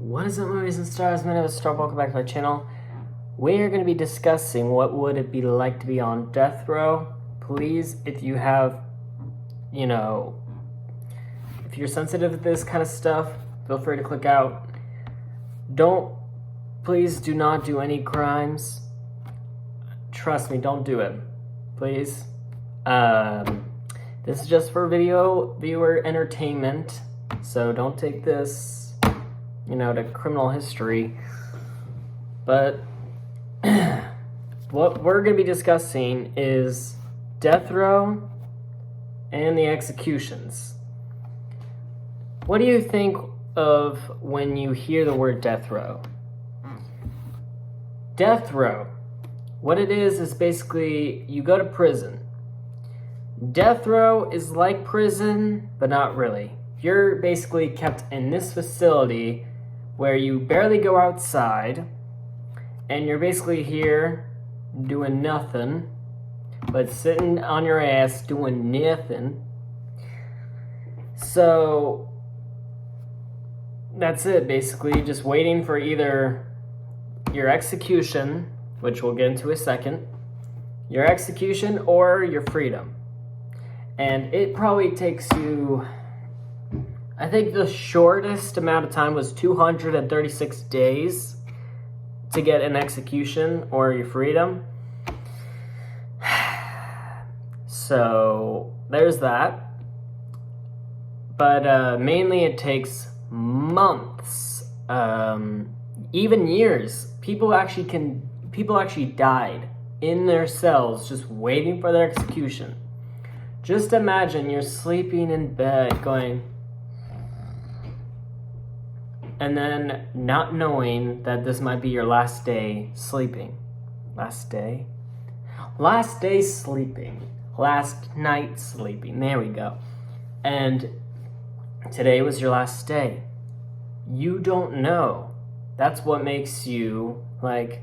What is up, movies and stars? My name is Star. Welcome back to my channel. We are going to be discussing what would it be like to be on death row. Please, if you have, if you're sensitive to this kind of stuff, feel free to click out. Please do not do any crimes. Trust me, don't do it. Please. This is just for viewer entertainment, so don't take this to criminal history. But what we're going to be discussing is death row and the executions. What do you think of when you hear the word death row? Death row, what it is basically you go to prison. Death row is like prison, but not really. You're basically kept in this facility where you barely go outside, and you're basically here doing nothing, but sitting on your ass doing nothing. So that's it, basically, just waiting for either your execution, which we'll get into in a second, your execution or your freedom. And it probably takes you, I think the shortest amount of time was 236 days to get an execution or your freedom. So there's that. But mainly it takes months, even years. People actually died in their cells just waiting for their execution. Just imagine you're sleeping in bed going, and then not knowing that this might be your last day sleeping. Last day sleeping. Last night sleeping. There we go. And today was your last day. You don't know. That's what makes you like,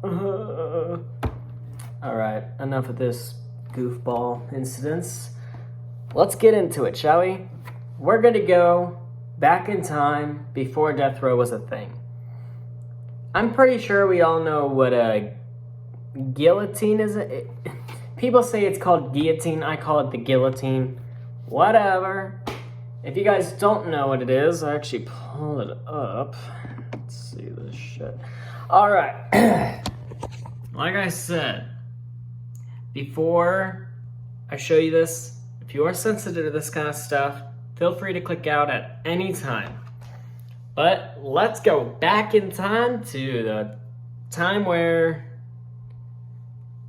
all right, enough of this goofball incidents. Let's get into it, shall we? We're gonna go back in time before death row was a thing. I'm pretty sure we all know what a guillotine is. People say it's called guillotine. I call it the guillotine. Whatever. If you guys don't know what it is, I actually pull it up. Let's see this shit. All right. Like I said, before I show you this, if you are sensitive to this kind of stuff, feel free to click out at any time. But let's go back in time to the time where,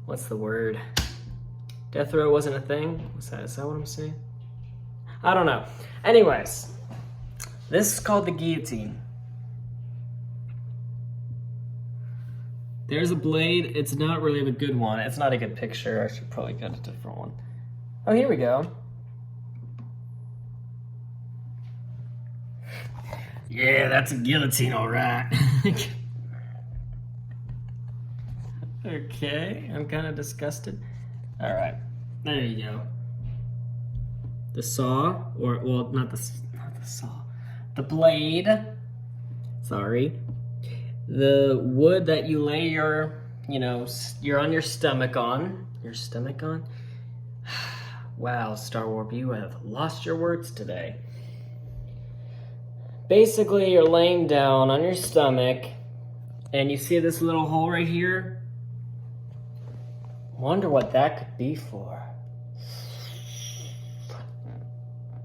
what's the word? Death row wasn't a thing? Is that what I'm saying? I don't know. Anyways, this is called the guillotine. There's a blade. It's not really a good one. It's not a good picture. I should probably get a different one. Oh, here we go. Yeah, that's a guillotine, all right. Okay, I'm kind of disgusted. All right, there you go. The saw, or, well, not the saw. The blade, sorry. The wood that you lay you're on your stomach on. Your stomach on? Wow, Star Warp, you have lost your words today. Basically, you're laying down on your stomach, and you see this little hole right here? Wonder what that could be for.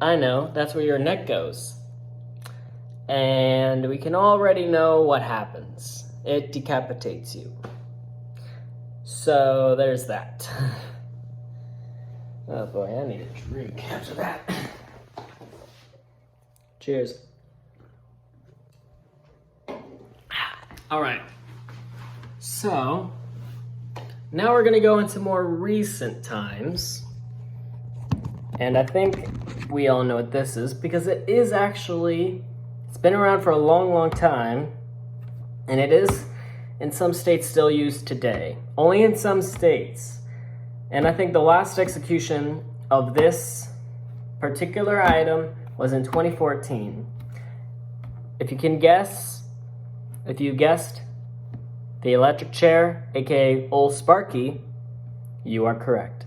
I know, that's where your neck goes. And we can already know what happens. It decapitates you. So there's that. Oh boy, I need a drink after that. Cheers. All right. So now we're gonna go into more recent times. And I think we all know what this is because it is actually, it's been around for a long, long time. And it is in some states still used today. Only in some states. And I think the last execution of this particular item was in 2014. If you can guess, if you guessed the electric chair, aka Old Sparky, you are correct.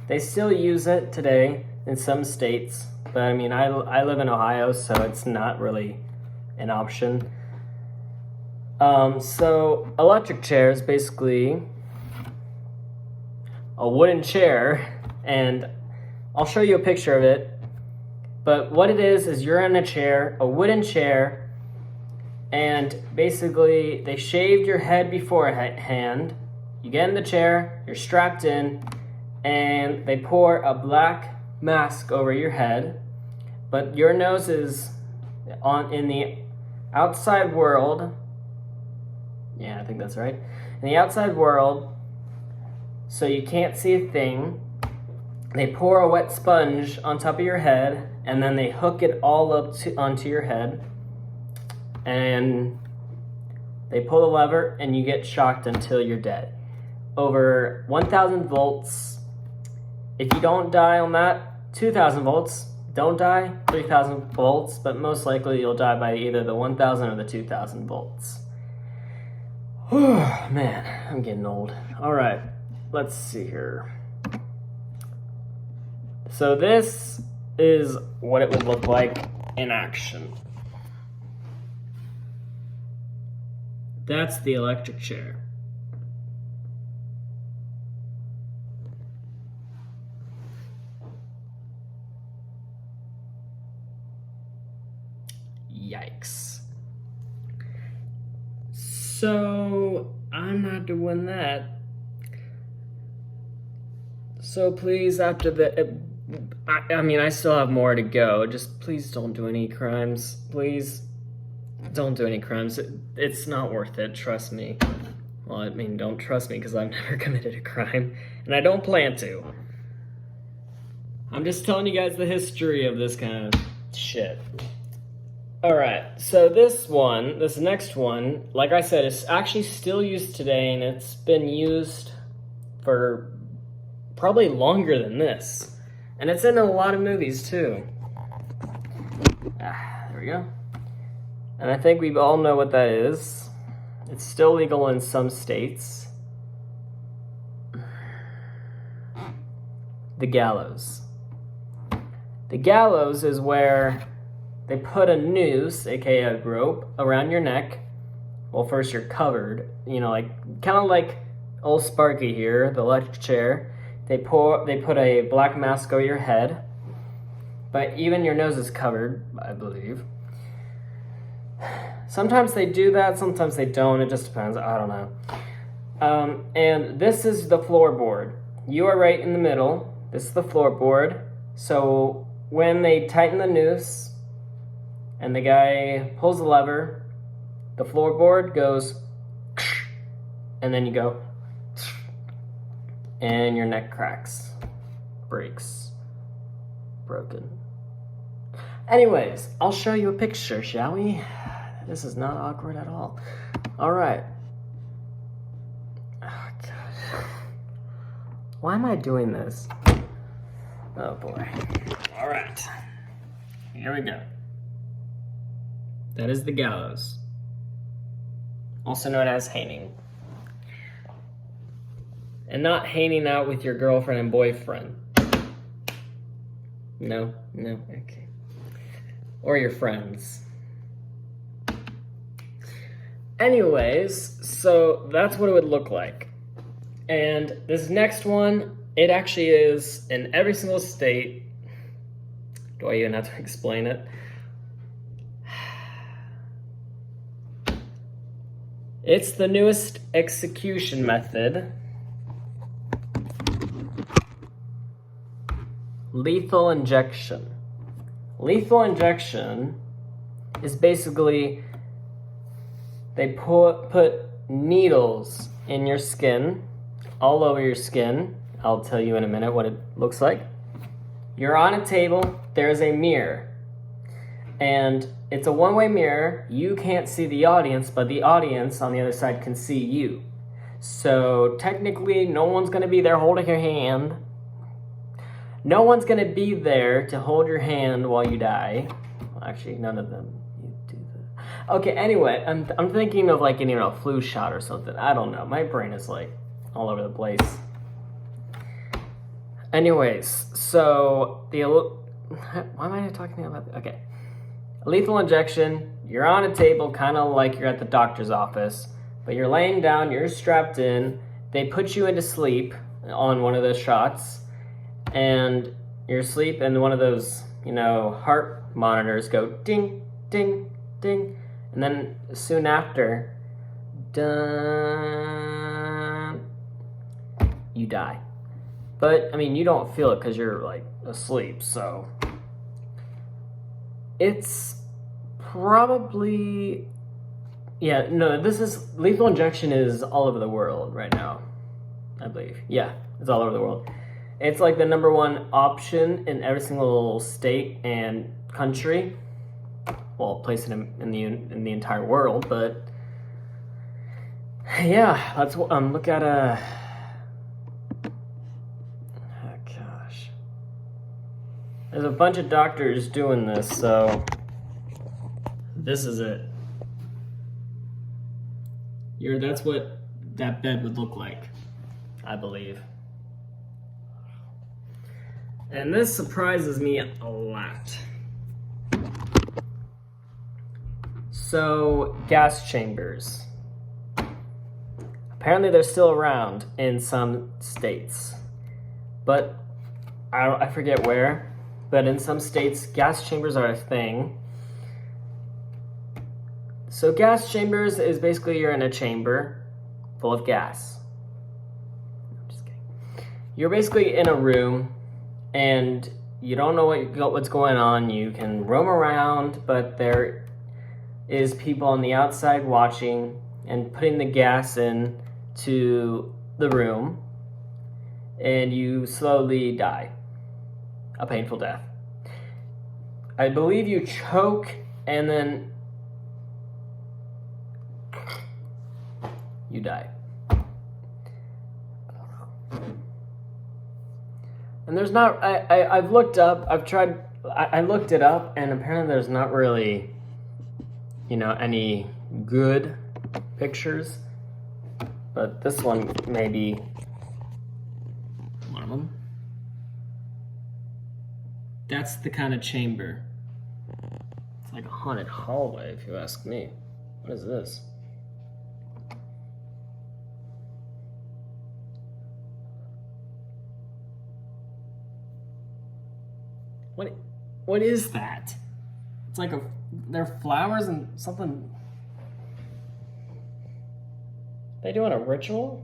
They still use it today in some states, but I mean, I live in Ohio, so it's not really an option. So electric chair is basically a wooden chair, and I'll show you a picture of it. But what it is you're in a chair, a wooden chair, and basically they shaved your head beforehand. You get in the chair, you're strapped in, and they pour a black mask over your head, but your nose is in the outside world. Yeah, I think that's right. In the outside world, so you can't see a thing. They pour a wet sponge on top of your head, and then they hook it all up onto your head, and they pull the lever, and you get shocked until you're dead. Over 1,000 volts. If you don't die on that, 2,000 volts. Don't die, 3,000 volts, but most likely you'll die by either the 1,000 or the 2,000 volts. Man, I'm getting old. All right, let's see here. So this is what it would look like in action. That's the electric chair. Yikes. So I'm not doing that. So please, after the, I mean, I still have more to go. Just please don't do any crimes. Please don't do any crimes. It's not worth it, trust me. Well, I mean, don't trust me because I've never committed a crime, and I don't plan to. I'm just telling you guys the history of this kind of shit. Alright, so this next one, like I said, is actually still used today, and it's been used for probably longer than this. And it's in a lot of movies, too. There we go. And I think we all know what that is. It's still legal in some states. The gallows. The gallows is where they put a noose, aka a rope, around your neck. Well, first you're covered, you know, like kind of like old Sparky here, the electric chair. They put a black mask over your head, but even your nose is covered, I believe. Sometimes they do that, sometimes they don't. It just depends. I don't know. And this is the floorboard. You are right in the middle. This is the floorboard. So when they tighten the noose, and the guy pulls the lever, the floorboard goes, and then you go, and your neck cracks, breaks, broken. Anyways, I'll show you a picture, shall we? This is not awkward at all. All right. Oh, God. Why am I doing this? Oh, boy. All right. Here we go. That is the gallows, also known as hanging. And not hanging out with your girlfriend and boyfriend. No, okay. Or your friends. Anyways, so that's what it would look like. And this next one, it actually is in every single state. Do I even have to explain it? It's the newest execution method. Lethal injection. Lethal injection is basically they put needles in your skin, all over your skin. I'll tell you in a minute what it looks like. You're on a table, there's a mirror. And it's a one-way mirror. You can't see the audience, but the audience on the other side can see you. So technically, no one's gonna be there holding your hand. No one's gonna be there to hold your hand while you die. Well, actually, none of them. You do that. Okay, anyway, I'm thinking of like getting a flu shot or something. I don't know. My brain is like all over the place. Anyways, so why am I talking about? Okay, lethal injection. You're on a table, kind of like you're at the doctor's office, but you're laying down. You're strapped in. They put you into sleep on one of those shots, and you're asleep, and one of those, heart monitors go ding, ding, ding, and then soon after, dun, you die. But, I mean, you don't feel it because you're, like, asleep, so it's probably, lethal injection is all over the world right now, I believe. Yeah, it's all over the world. It's like the #1 option in every single state and country. Well, place it in the entire world, but yeah, let's look at oh gosh. There's a bunch of doctors doing this, so this is it. That's what that bed would look like, I believe. And this surprises me a lot. So, gas chambers. Apparently they're still around in some states. But I forget where. But in some states, gas chambers are a thing. So gas chambers is basically you're in a chamber full of gas. I'm just kidding. You're basically in a room and you don't know what's going on. You can roam around, but there is people on the outside watching and putting the gas in to the room, and you slowly die a painful death. I believe you choke and then you die. And there's not, I've looked up, I looked it up, and apparently there's not really, any good pictures, but this one may be one of them. That's the kind of chamber. It's like a haunted hallway, if you ask me. What is this? What is that? It's like they're flowers and something. They doing a ritual?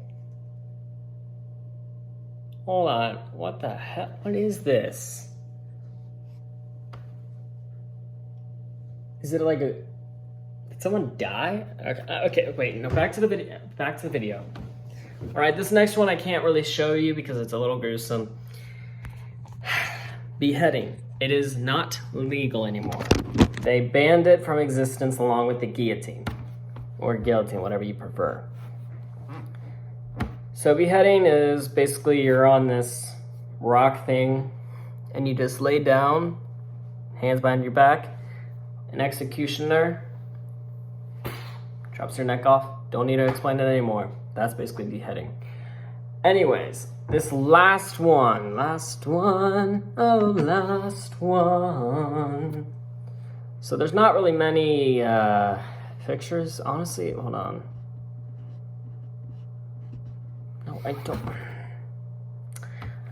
Hold on, what the hell? What is this? Is it like did someone die? Okay, wait, no, back to the video. All right, this next one I can't really show you because it's a little gruesome. Beheading. It is not legal anymore. They banned it from existence along with the guillotine, or guillotine, whatever you prefer. So beheading is basically you're on this rock thing and you just lay down, hands behind your back. An executioner chops your neck off. Don't need to explain it anymore. That's basically beheading. Anyways, this last one. So there's not really many pictures, honestly. Hold on. No, I don't.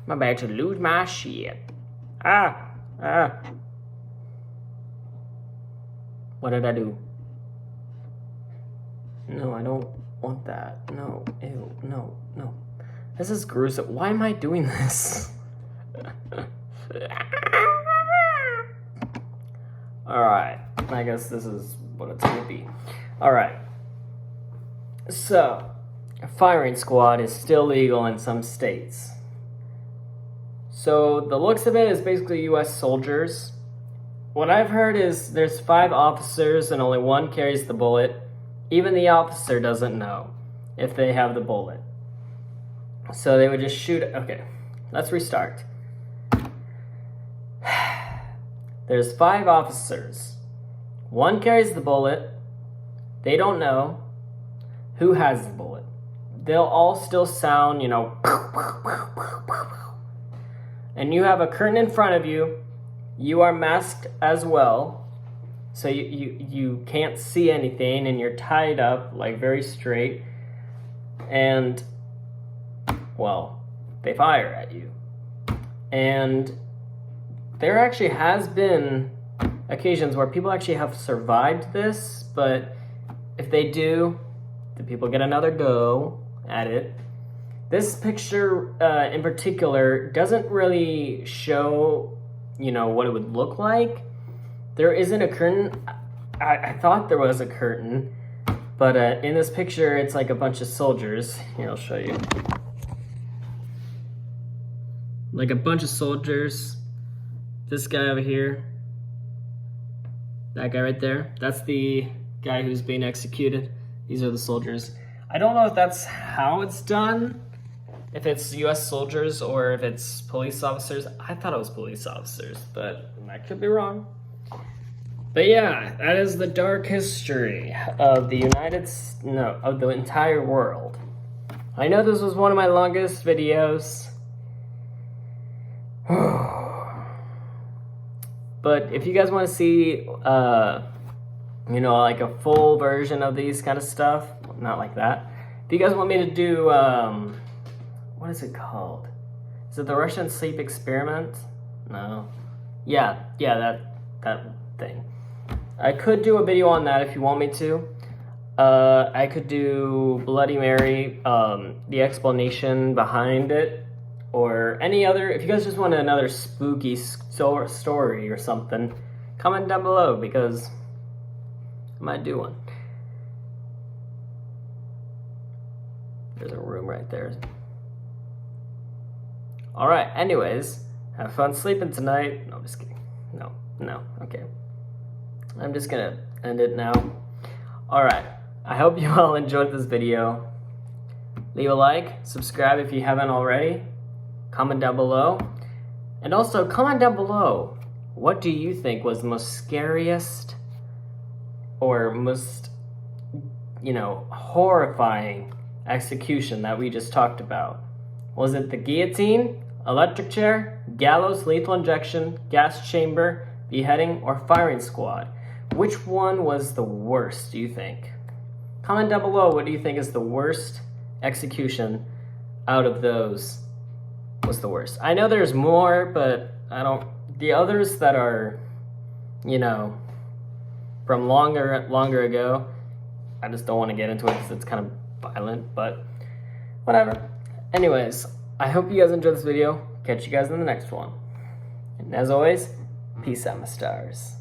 I'm about to lose my shit. What did I do? No, I don't want that. No, ew, no. This is gruesome. Why am I doing this? Alright, I guess this is what it's gonna be. Alright. So, a firing squad is still legal in some states. So, the looks of it is basically US soldiers. What I've heard is there's 5 officers and only 1 carries the bullet. Even the officer doesn't know if they have the bullet. So they would just shoot. Okay, let's restart. There's 5 officers. 1 carries the bullet, They don't know who has the bullet. They'll all still sound, you know, and you have a curtain in front of you. You are masked as well, so you can't see anything, and you're tied up like very straight, and well, they fire at you. And there actually has been occasions where people actually have survived this, but if they do, the people get another go at it. This picture in particular doesn't really show, you know, what it would look like. There isn't a curtain. I thought there was a curtain, but in this picture it's like a bunch of soldiers. Here, I'll show you. Like a bunch of soldiers. This guy over here. That guy right there. That's the guy who's being executed. These are the soldiers. I don't know if that's how it's done, if it's US soldiers or if it's police officers. I thought it was police officers, but I could be wrong. But yeah, that is the dark history of the of the entire world. I know this was one of my longest videos. But if you guys want to see, you know, like a full version of these kind of stuff, not like that. If you guys want me to do, what is it called? Is it the Russian sleep experiment? No. Yeah, that thing. I could do a video on that if you want me to. I could do Bloody Mary, the explanation behind it, or any other. If you guys just want another spooky story or something, comment down below, because I might do one. There's a room right there. Alright, anyways, have fun sleeping tonight. No, I'm just kidding. No, okay. I'm just gonna end it now. Alright, I hope you all enjoyed this video. Leave a like, subscribe if you haven't already, comment down below, and also comment down below, what do you think was the most scariest or most, you know, horrifying execution that we just talked about? Was it the guillotine, electric chair, gallows, lethal injection, gas chamber, beheading, or firing squad? Which one was the worst, do you think? Comment down below, what do you think is the worst execution out of those was the worst? I know there's more, but the others that are, you know, from longer ago, I just don't want to get into it because it's kind of violent, but whatever. Anyways, I hope you guys enjoyed this video. Catch you guys in the next one. And as always, peace out, my stars.